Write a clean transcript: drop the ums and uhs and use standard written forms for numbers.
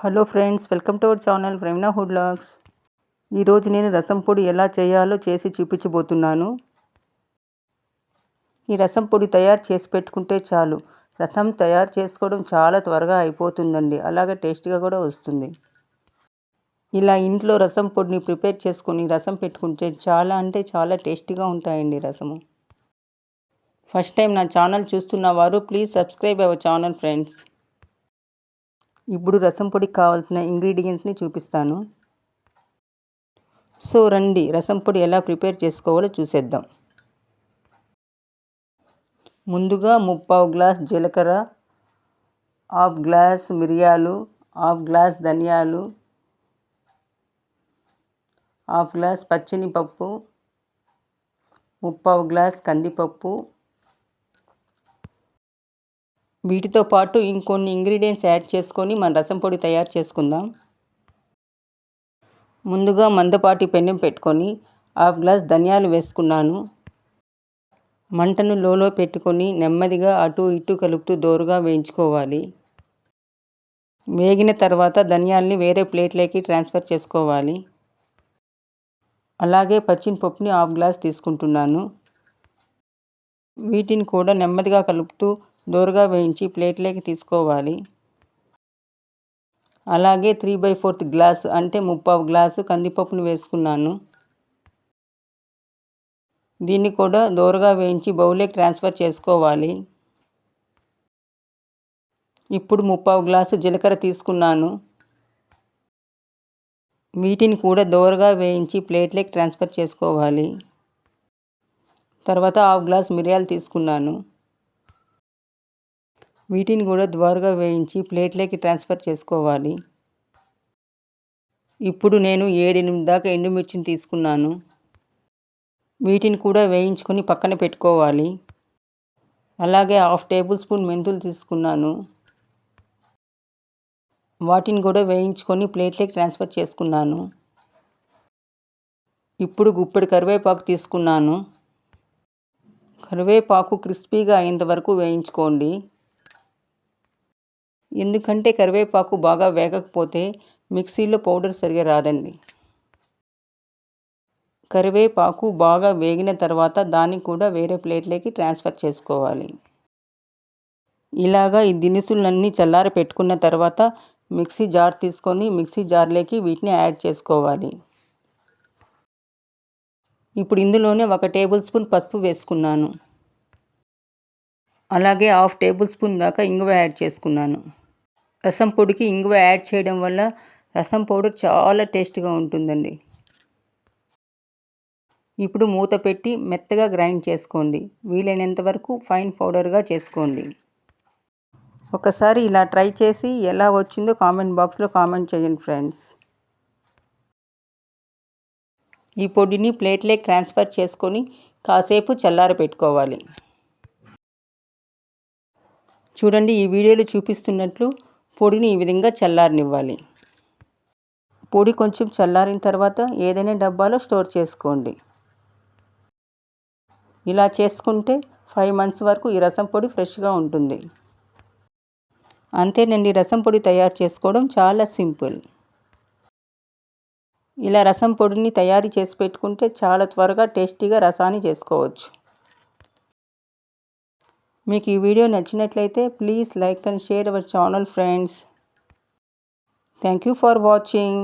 Hello friends, welcome to our channel Premana food vlogs. ఈరోజు నేను రసం పొడి ఎలా చేయాలో చేసి చూపించబోతున్నాను. ఈ రసం పొడి తయారు చేసి పెట్టుకుంటే చాలు, రసం తయారు చేసుకోవడం చాలా త్వరగా అయిపోతుందండి. అలాగే టేస్ట్గా కూడా వస్తుంది. ఇలా ఇంట్లో రసం పొడిని ప్రిపేర్ చేసుకొని రసం పెట్టుకుంటే చాలా అంటే చాలా టేస్టీగా ఉంటాయండి రసము. ఫస్ట్ టైం నా ఛానల్ చూస్తున్న వారు please subscribe our channel friends. ఇప్పుడు రసం పొడికి కావాల్సిన ఇంగ్రీడియంట్స్ని చూపిస్తాను. సో రండి, రసం పొడి ఎలా ప్రిపేర్ చేసుకోవాలో చూసేద్దాం. ముందుగా 3/4 గ్లాస్ జీలకర్ర, 1/2 గ్లాస్ మిరియాలు, 1/2 గ్లాస్ ధనియాలు, 1/2 గ్లాస్ పచ్చెనపప్పు, 3/4 గ్లాస్ కందిపప్పు. వీటితో పాటు ఇంకొన్ని ఇంగ్రీడియంట్స్ యాడ్ చేసుకొని మన రసం పొడి తయారు చేసుకుందాం. ముందుగా మందపాటి పెనం పెట్టుకొని 1/2 గ్లాస్ ధనియాలు వేసుకున్నాను. మంటను లోలో పెట్టుకొని నెమ్మదిగా అటు ఇటు కలుపుతూ దోరగా వేయించుకోవాలి. వేగిన తర్వాత ధనియాల్ని వేరే ప్లేట్లోకి ట్రాన్స్ఫర్ చేసుకోవాలి. అలాగే పచ్చెనపప్పుని 1/2 గ్లాస్ తీసుకుంటున్నాను. వీటిని కూడా నెమ్మదిగా కలుపుతూ దోరగా వేయించి ప్లేట్లోకి తీసుకోవాలి. అలాగే 3/4 గ్లాస్ అంటే 3/4 గ్లాసు కందిపప్పును వేసుకున్నాను. దీన్ని కూడా దోరగా వేయించి బౌల్లోకి ట్రాన్స్ఫర్ చేసుకోవాలి. ఇప్పుడు 3/4 గ్లాసు జీలకర్ర తీసుకున్నాను. వీటిని కూడా దోరగా వేయించి ప్లేట్లోకి ట్రాన్స్ఫర్ చేసుకోవాలి. తర్వాత 1/2 గ్లాస్ మిరియాలు తీసుకున్నాను. వీటిని కూడా దోరగా వేయించి ప్లేట్లోకి ట్రాన్స్ఫర్ చేసుకోవాలి. ఇప్పుడు నేను 7-8 దాకా ఎండుమిర్చిని తీసుకున్నాను. వీటిని కూడా వేయించుకొని పక్కన పెట్టుకోవాలి. అలాగే 1/2 టేబుల్ స్పూన్ మెంతులు తీసుకున్నాను. వాటిని కూడా వేయించుకొని ప్లేట్లోకి ట్రాన్స్ఫర్ చేసుకున్నాను. ఇప్పుడు గుప్పెడు కరివేపాకు తీసుకున్నాను. కరివేపాకు క్రిస్పీగా అయ్యేంత వరకు వేయించుకోండి. ఎందుకంటే కరివేపాకు బాగా వేగకపోతే మిక్సీలో పౌడర్ సరిగా రాదండి. కరివేపాకు బాగా వేగిన తర్వాత దాన్ని కూడా వేరే ప్లేట్లోకి ట్రాన్స్ఫర్ చేసుకోవాలి. ఇలాగా ఈ దినుసులన్నీ చల్లారి పెట్టుకున్న తర్వాత మిక్సీ జార్ తీసుకొని మిక్సీ జార్లోకి వీటిని యాడ్ చేసుకోవాలి. ఇప్పుడు ఇందులోనే 1 టేబుల్ స్పూన్ పసుపు వేసుకున్నాను. అలాగే 1/2 టేబుల్ స్పూన్ దాకా ఇంగువ యాడ్ చేసుకున్నాను. రసం పొడికి ఇంగువ యాడ్ చేయడం వల్ల రసం పౌడర్ చాలా టేస్ట్గా ఉంటుందండి. ఇప్పుడు మూత పెట్టి మెత్తగా గ్రైండ్ చేసుకోండి. వీలైనంత వరకు ఫైన్ పౌడర్గా చేసుకోండి. ఒకసారి ఇలా ట్రై చేసి ఎలా వచ్చిందో కామెంట్ బాక్స్లో కామెంట్ చేయండి ఫ్రెండ్స్. ఈ పొడిని ప్లేట్లోకి ట్రాన్స్ఫర్ చేసుకొని కాసేపు చల్లార పెట్టుకోవాలి. చూడండి, ఈ వీడియోలో చూపిస్తున్నట్లు పొడిని ఈ విధంగా చల్లారనివ్వాలి. పొడి కొంచెం చల్లారిన తర్వాత ఏదైనా డబ్బాలో స్టోర్ చేసుకోండి. ఇలా చేసుకుంటే 5 మంత్స్ వరకు ఈ రసం పొడి ఫ్రెష్గా ఉంటుంది. అంతేనండి, రసం పొడి తయారు చేసుకోవడం చాలా సింపుల్. ఇలా రసం పొడిని తయారు చేసి పెట్టుకుంటే చాలా త్వరగా టేస్టీగా రసాన్ని చేసుకోవచ్చు. మీకు ఈ వీడియో నచ్చినట్లయితే please like and share our channel friends. Thank you for watching.